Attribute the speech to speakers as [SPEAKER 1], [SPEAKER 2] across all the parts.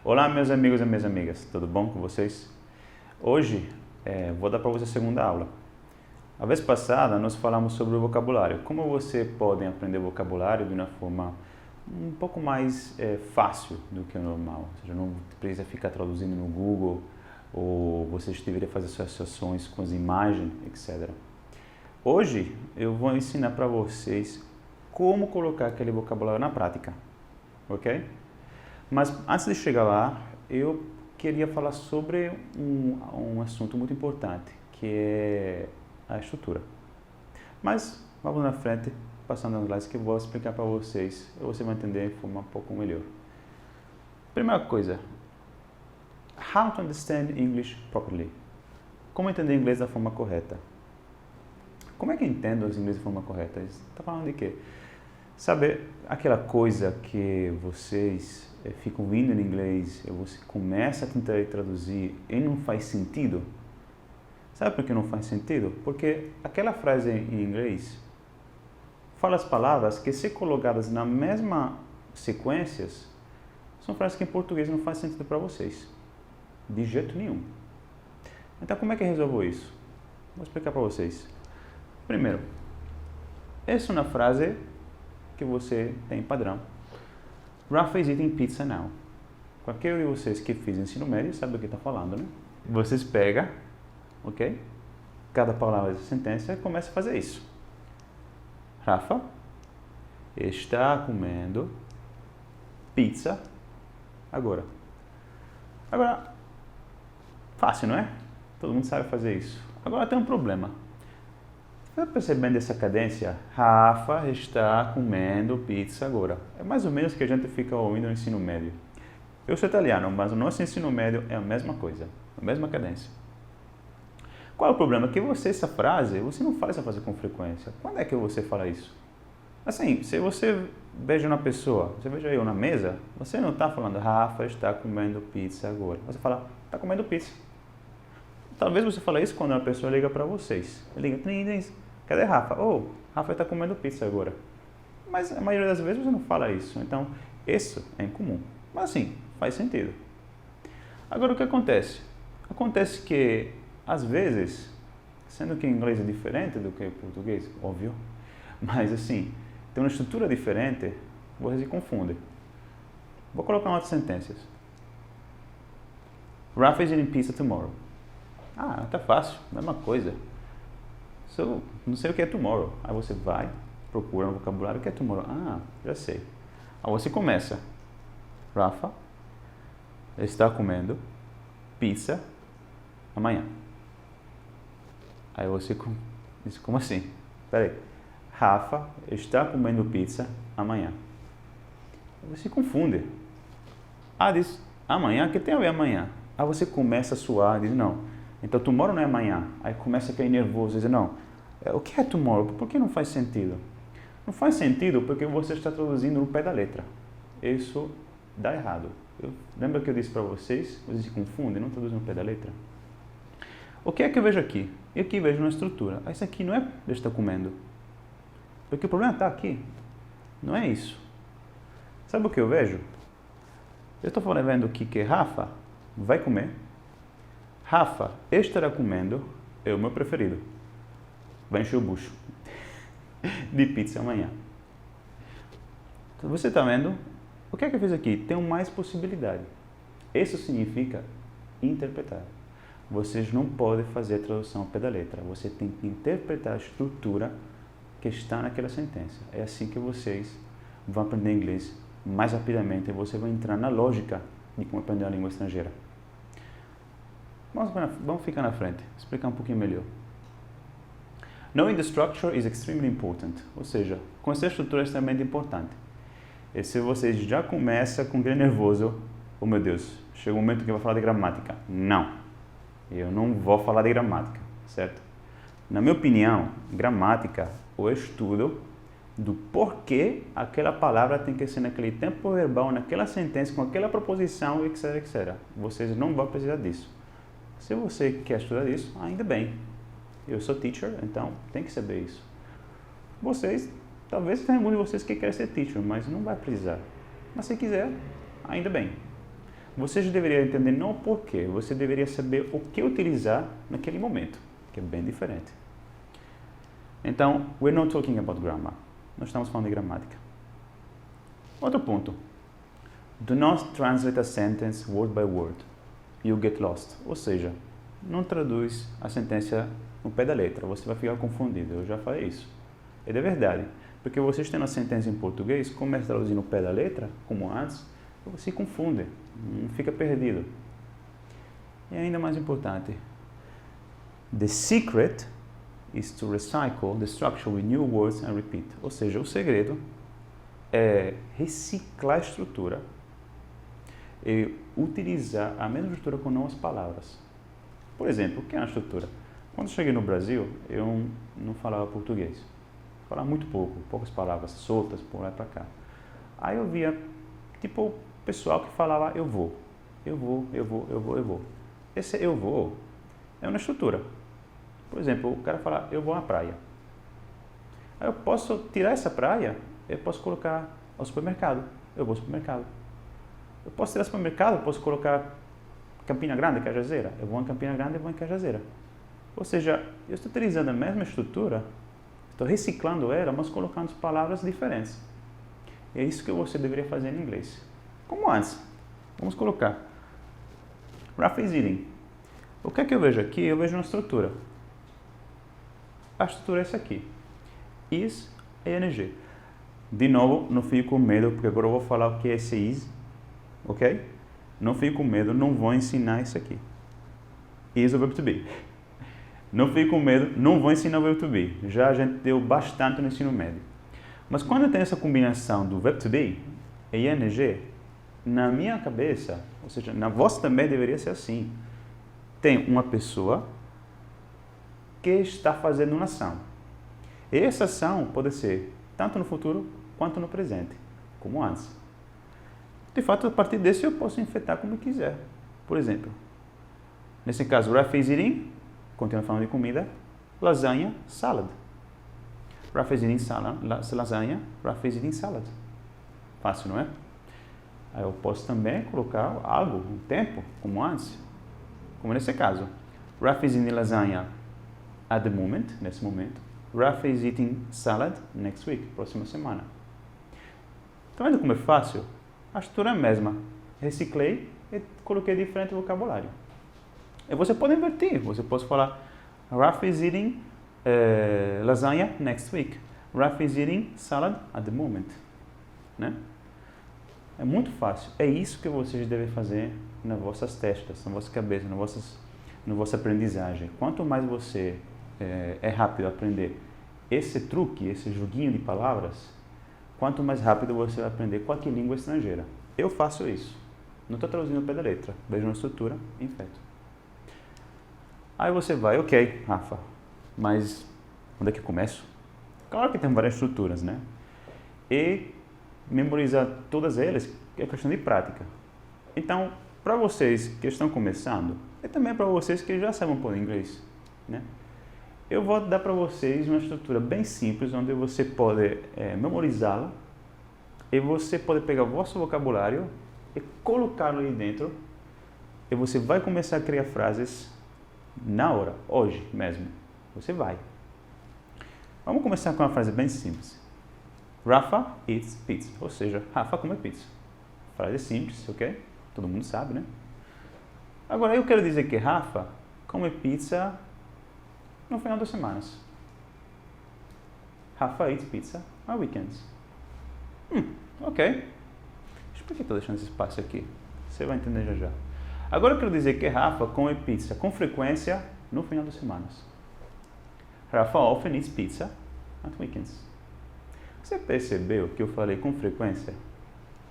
[SPEAKER 1] Olá, meus amigos e minhas amigas, tudo bom com vocês? Hoje vou dar para vocês a segunda aula. A vez passada nós falamos sobre o vocabulário, como você pode aprender vocabulário de uma forma um pouco mais fácil do que o normal, ou seja, não precisa ficar traduzindo no Google ou você deveria fazer associações com as imagens, etc. Hoje eu vou ensinar para vocês como colocar aquele vocabulário na prática, ok? Mas antes de chegar lá, eu queria falar sobre um assunto muito importante, que é a estrutura. Mas vamos na frente, passando as slides que eu vou explicar para vocês, e você vai entender de forma um pouco melhor. Primeira coisa, how to understand English properly. Como entender inglês da forma correta? Como é que eu entendo os inglês de forma correta? Está falando de quê? Sabe aquela coisa que vocês ficam ouvindo em inglês e você começa a tentar traduzir e não faz sentido? Sabe por que não faz sentido? Porque aquela frase em inglês fala as palavras que, se colocadas na mesma sequência, são frases que em português não faz sentido para vocês. De jeito nenhum. Então, como é que resolvo isso? Vou explicar para vocês. Primeiro, essa é uma frase que você tem padrão. Rafa is eating pizza now. Qualquer um de vocês que fez ensino médio sabe do que está falando, né? Vocês pegam, ok? Cada palavra dessa sentença e começa a fazer isso. Rafa está comendo pizza agora. Agora, fácil, não é? Todo mundo sabe fazer isso. Agora tem um problema. Está percebendo essa cadência? Rafa está comendo pizza agora. É mais ou menos o que a gente fica ouvindo no ensino médio. Eu sou italiano, mas o nosso ensino médio é a mesma coisa, a mesma cadência. Qual é o problema? Que essa frase, você não fala essa frase com frequência. Quando é que você fala isso? Assim, se você veja uma pessoa, você veja eu na mesa, você não está falando Rafa está comendo pizza agora. Você fala, está comendo pizza. Talvez você fale isso quando uma pessoa liga para vocês. Liga, cadê Rafa? Oh, Rafa está comendo pizza agora. Mas a maioria das vezes você não fala isso. Então, isso é incomum. Mas assim, faz sentido. Agora, o que acontece? Acontece que, às vezes, sendo que em inglês é diferente do que em português, óbvio, mas assim, tem uma estrutura diferente, você se confunde. Vou colocar umas sentenças. Rafa is eating pizza tomorrow. Ah, tá fácil, mesma coisa. So, não sei o que é tomorrow. Aí você vai, procura no vocabulário o que é tomorrow. Ah, já sei. Aí você começa. Rafa está comendo pizza amanhã. Aí você diz, como assim? Peraí. Rafa está comendo pizza amanhã. Aí você confunde. Ah, diz amanhã? O que tem a ver amanhã? Aí você começa a suar, diz não. Então, tomorrow não é amanhã. Aí começa a cair nervoso, diz, não, o que é tomorrow? Por que não faz sentido? Não faz sentido porque você está traduzindo no pé da letra. Isso dá errado. Lembra que eu disse para vocês, vocês se confundem, não traduzem no pé da letra? O que é que eu vejo aqui? Eu aqui vejo uma estrutura. Isso aqui não é de estar comendo. Porque o problema está aqui. Não é isso. Sabe o que eu vejo? Eu estou vendo aqui que Rafa vai comer. Rafa estará comendo, é o meu preferido. Vai encher o bucho de pizza amanhã. Então, você está vendo? O que é que eu fiz aqui? Tem mais possibilidade. Isso significa interpretar. Vocês não podem fazer a tradução ao pé da letra. Você tem que interpretar a estrutura que está naquela sentença. É assim que vocês vão aprender inglês mais rapidamente e você vai entrar na lógica de como aprender uma língua estrangeira. Vamos ficar na frente, explicar um pouquinho melhor. Knowing the structure is extremely important. Ou seja, conhecer a estrutura é extremamente importante. E se você já começa com aquele nervoso, oh meu Deus, chega um momento que vai falar de gramática. Não, eu não vou falar de gramática, certo? Na minha opinião, gramática é o estudo do porquê aquela palavra tem que ser naquele tempo verbal, naquela sentença, com aquela proposição, etc, etc. Vocês não vão precisar disso. Se você quer estudar isso, ainda bem. Eu sou teacher, então tem que saber isso. Vocês, talvez tenha algum de vocês que quer ser teacher, mas não vai precisar. Mas se quiser, ainda bem. Você já deveria entender não o porquê, você deveria saber o que utilizar naquele momento, que é bem diferente. Então, we're not talking about grammar. Nós estamos falando de gramática. Outro ponto. Do not translate a sentence word by word. You get lost. Ou seja, não traduz a sentença no pé da letra. Você vai ficar confundido. Eu já falei isso. É de verdade. Porque vocês têm uma sentença em português, começa a traduzir no pé da letra, como antes, você se confunde. Fica perdido. E ainda mais importante. The secret is to recycle the structure with new words and repeat. Ou seja, o segredo é reciclar a estrutura e utilizar a mesma estrutura com novas palavras. Por exemplo, o que é uma estrutura? Quando eu cheguei no Brasil, eu não falava português. Falava muito pouco, poucas palavras soltas por lá e para cá. Aí eu via, tipo, pessoal que falava eu vou. Esse eu vou é uma estrutura. Por exemplo, o cara fala, eu vou à praia. Aí eu posso tirar essa praia, eu posso colocar ao supermercado. Eu vou ao supermercado. Eu posso tirar o supermercado, eu posso colocar Campina Grande, Cajazeira. Eu vou em Campina Grande, eu vou em Cajazeira. Ou seja, eu estou utilizando a mesma estrutura, estou reciclando ela, mas colocando palavras diferentes. E é isso que você deveria fazer em inglês. Como antes. Vamos colocar. Rafa is eating. O que é que eu vejo aqui? Eu vejo uma estrutura. A estrutura é essa aqui. Is e ing. De novo, não fique com medo, porque agora eu vou falar o que é esse is. Ok? Não fique com medo, não vou ensinar isso aqui. Is o verbo to be. Não fique com medo, não vou ensinar o verbo to be. Já a gente deu bastante no ensino médio. Mas quando tem essa combinação do verbo to be e ing, na minha cabeça, ou seja, na vossa também deveria ser assim. Tem uma pessoa que está fazendo uma ação. E essa ação pode ser tanto no futuro quanto no presente, como antes. De fato, a partir desse eu posso infectar como quiser. Por exemplo, nesse caso, Rafa is eating, continua falando de comida, lasanha, salad. Rafa is eating lasanha, Rafa is eating salad. Fácil, não é? Aí eu posso também colocar algo, um tempo, como antes. Como nesse caso. Rafa is eating lasanha at the moment, nesse momento. Rafa is eating salad next week, próxima semana. Tá vendo como é fácil? A estrutura é a mesma. Reciclei e coloquei diferente vocabulário. E você pode inverter. Você pode falar Rafa is eating lasanha next week. Rafa is eating salad at the moment. Né? É muito fácil. É isso que vocês devem fazer nas vossas testas, na vossa cabeça, na vossa aprendizagem. Quanto mais você é rápido a aprender esse truque, esse joguinho de palavras, quanto mais rápido você vai aprender qualquer língua estrangeira. Eu faço isso. Não estou traduzindo ao pé da letra. Vejo uma estrutura e infecto. Aí você vai, ok, Rafa, mas onde é que eu começo? Claro que tem várias estruturas, né? E memorizar todas elas é questão de prática. Então, para vocês que estão começando, e também para vocês que já sabem um pouco de inglês, né? Eu vou dar para vocês uma estrutura bem simples, onde você pode memorizá-la e você pode pegar o vosso vocabulário e colocá-lo aí dentro e você vai começar a criar frases na hora, hoje mesmo. Você vai. Vamos começar com uma frase bem simples. Rafa eats pizza, ou seja, Rafa come pizza. Frase simples, ok? Todo mundo sabe, né? Agora eu quero dizer que Rafa come pizza no final das semanas. Rafa eats pizza on weekends. Ok. Por que estou deixando esse espaço aqui? Você vai entender já já. Agora eu quero dizer que Rafa come pizza com frequência no final das semanas. Rafa often eats pizza at weekends. Você percebeu que eu falei com frequência?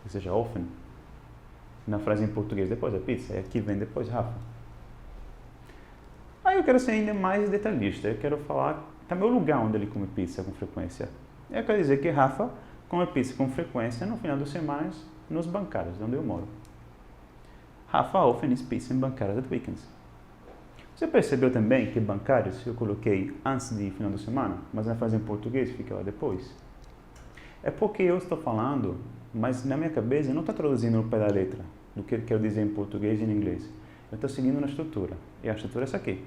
[SPEAKER 1] Ou seja, often. Na frase em português, depois da pizza, e aqui vem depois Rafa. Aí eu quero ser ainda mais detalhista. Eu quero falar também o lugar onde ele come pizza com frequência. Eu quero dizer que Rafa come pizza com frequência no final das semanas nos bancários, onde eu moro. Rafa often eats pizza in bancários at weekends. Você percebeu também que bancários eu coloquei antes de final de semana, mas na frase em português fica lá depois? É porque eu estou falando, mas na minha cabeça eu não estou traduzindo no pé da letra. do que eu quero dizer em português e em inglês. Eu estou seguindo uma estrutura. E a estrutura é essa aqui.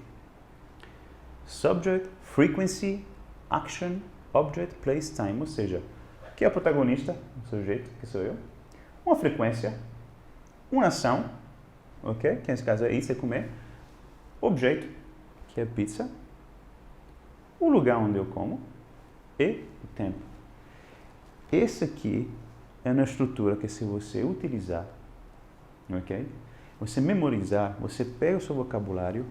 [SPEAKER 1] Subject, frequency, action, object, place, time. Ou seja, que é o protagonista, o sujeito, que sou eu. Uma frequência, uma ação, ok? Que nesse caso é isso, é comer. Objeto, que é pizza. O lugar onde eu como. E o tempo. Esse aqui é uma estrutura que, se você utilizar, ok? Você memorizar, você pega o seu vocabulário,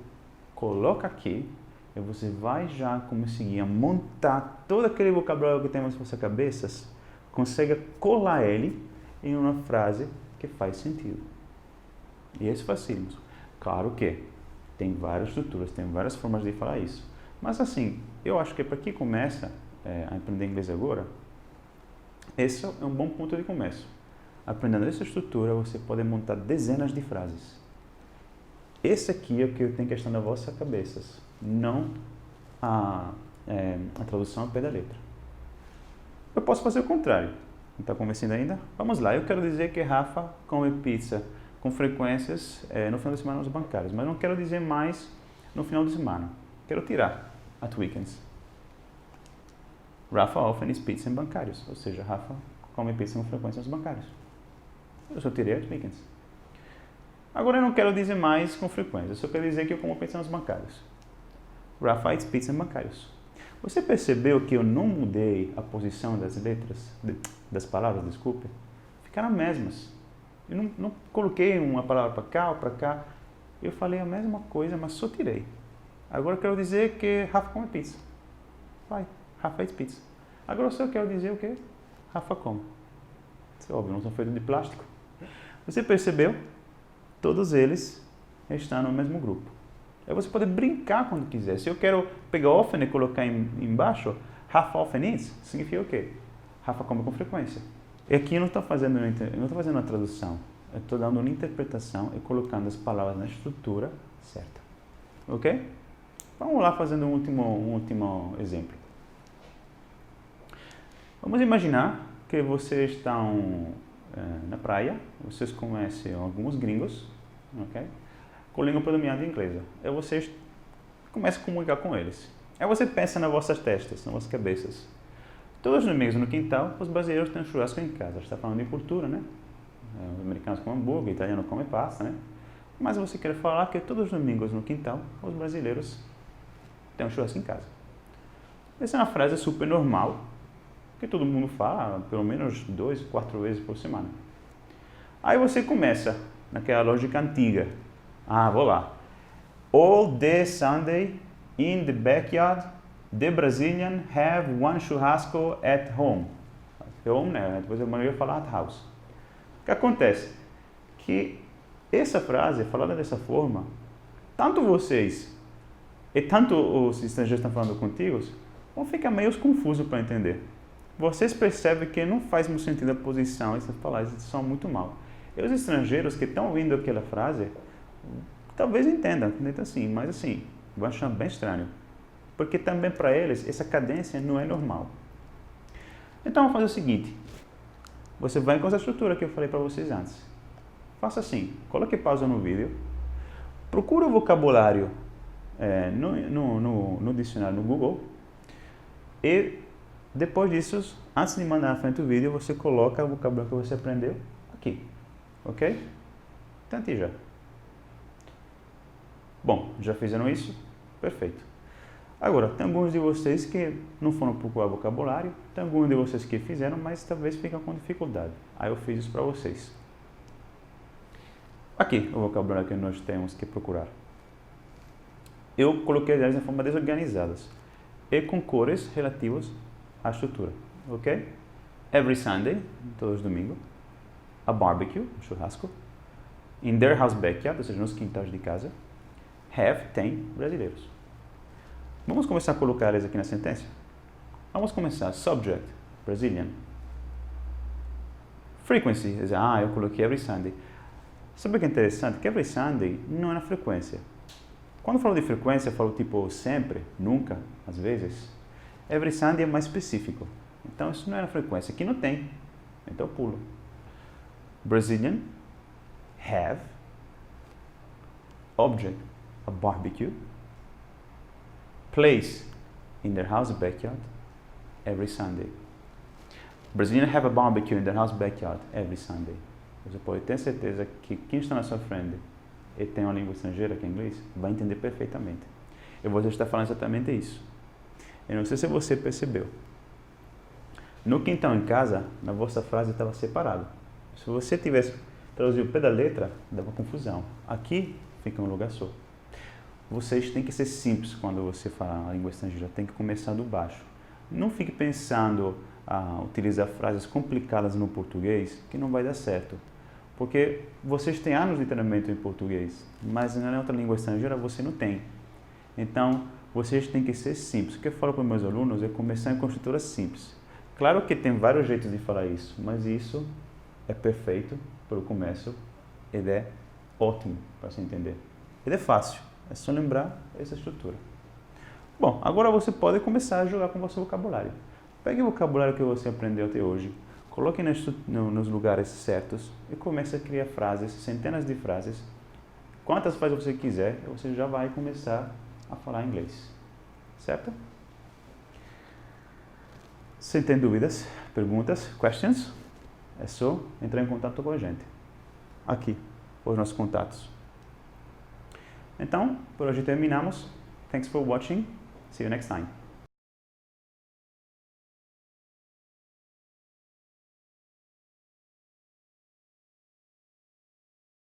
[SPEAKER 1] coloca aqui, e você vai já conseguir montar todo aquele vocabulário que temos na sua cabeça, consegue colar ele em uma frase que faz sentido. E esse facílimo. Claro que tem várias estruturas, tem várias formas de falar isso. Mas assim, eu acho que para quem começa a aprender inglês agora, esse é um bom ponto de começo. Aprendendo essa estrutura, você pode montar dezenas de frases. Esse aqui é o que tem que estar na vossa cabeça, não a tradução ao pé da letra. Eu posso fazer o contrário. Não está convencido ainda? Vamos lá, eu quero dizer que Rafa come pizza com frequências no final de semana nos bancários, mas não quero dizer mais no final de semana. Quero tirar at weekends. Rafa often eats pizza em bancários, ou seja, Rafa come pizza com frequência nos bancários. Eu só tirei at weekends. Agora eu não quero dizer mais com frequência, eu só quero dizer que eu como pizza nos bancários. Rafa eats pizza em bancários. Você percebeu que eu não mudei a posição das letras, das palavras, desculpe? Ficaram as mesmas. Eu não coloquei uma palavra para cá ou para cá. Eu falei a mesma coisa, mas só tirei. Agora eu quero dizer que Rafa come pizza. Vai, Rafa eats pizza. Agora eu só quero dizer o quê? Rafa come. Isso é óbvio, não são feitos de plástico. Você percebeu? Todos eles estão no mesmo grupo. Aí você pode brincar quando quiser. Se eu quero pegar often e colocar embaixo, Rafa often eats, significa o quê? Rafa come com frequência. E aqui eu não estou fazendo uma tradução. Eu estou dando uma interpretação e colocando as palavras na estrutura certa. Ok? Vamos lá fazendo um último exemplo. Vamos imaginar que vocês estão na praia, vocês conhecem alguns gringos, ok? Com língua predominante inglesa. Aí vocês começam a comunicar com eles. Aí você pensa nas vossas testas, nas vossas cabeças. Todos os domingos no quintal, os brasileiros têm um churrasco em casa. Está falando de cultura, né? Os americanos comem hambúrguer, o italiano come pasta, né? Mas você quer falar que todos os domingos no quintal, os brasileiros têm um churrasco em casa. Essa é uma frase super normal, que todo mundo fala, pelo menos 2, 4 vezes por semana. Aí você começa naquela lógica antiga. Ah, vou lá. All the Sunday in the backyard, the Brazilian have one churrasco at home. Home, né? Depois a maioria fala at house. O que acontece? Que essa frase, falada dessa forma, tanto vocês e tanto os estrangeiros que estão falando contigo, vão ficar meio confusos para entender. Vocês percebem que não faz muito sentido a posição, essas palavras são muito mal. E os estrangeiros que estão ouvindo aquela frase, talvez entendam, assim, mas assim, vão achar bem estranho. Porque também para eles, essa cadência não é normal. Então, vamos fazer o seguinte. Você vai com essa estrutura que eu falei para vocês antes. Faça assim, coloque pausa no vídeo, procure o vocabulário no dicionário no Google e depois disso, antes de mandar na frente do vídeo, você coloca o vocabulário que você aprendeu aqui. Ok? Tente já. Bom, já fizeram isso? Perfeito. Agora, tem alguns de vocês que não foram procurar vocabulário, tem alguns de vocês que fizeram, mas talvez ficam com dificuldade. Aí eu fiz isso para vocês. Aqui, o vocabulário que nós temos que procurar. Eu coloquei eles de forma desorganizadas e com cores relativas à estrutura. Ok? Every Sunday, todos os domingos. A barbecue, um churrasco. In their house backyard, ou seja, nos quintais de casa. Have, tem, brasileiros. Vamos começar a colocar eles aqui na sentença? Vamos começar. Subject, Brazilian. Frequency, eu coloquei every Sunday. Sabe o que é interessante? Que every Sunday não é na frequência. Quando eu falo de frequência, eu falo tipo sempre, nunca, às vezes. Every Sunday é mais específico. Então isso não é na frequência. Aqui não tem. Então eu pulo. Brazilian have. Object, a barbecue. Place, in their house backyard, every Sunday. Brazilians have a barbecue in their house backyard every Sunday. Você pode ter certeza que quem está na sua frente e tem uma língua estrangeira, que é inglês, vai entender perfeitamente. E você está falando exatamente isso. Eu não sei se você percebeu. No quintal em casa, na vossa frase estava separado. Se você tivesse traduzido o pé da letra, dava confusão. Aqui fica um lugar só. Vocês têm que ser simples quando você fala a língua estrangeira. Tem que começar do baixo. Não fique pensando utilizar frases complicadas no português, que não vai dar certo. Porque vocês têm anos de treinamento em português, mas na outra língua estrangeira você não tem. Então, vocês têm que ser simples. O que eu falo para os meus alunos é começar em construtora simples. Claro que tem vários jeitos de falar isso, mas isso é perfeito para o começo. Ele é ótimo para se entender. Ele é fácil, é só lembrar essa estrutura. Bom, agora você pode começar a jogar com o seu vocabulário. Pegue o vocabulário que você aprendeu até hoje, coloque nos lugares certos e comece a criar frases, centenas de frases. Quantas frases você quiser, você já vai começar a falar inglês. Certo? Se tem dúvidas, perguntas, questions, é só entrar em contato com a gente. Aqui, os nossos contatos. Então, por hoje terminamos. Thanks for watching. See you next time.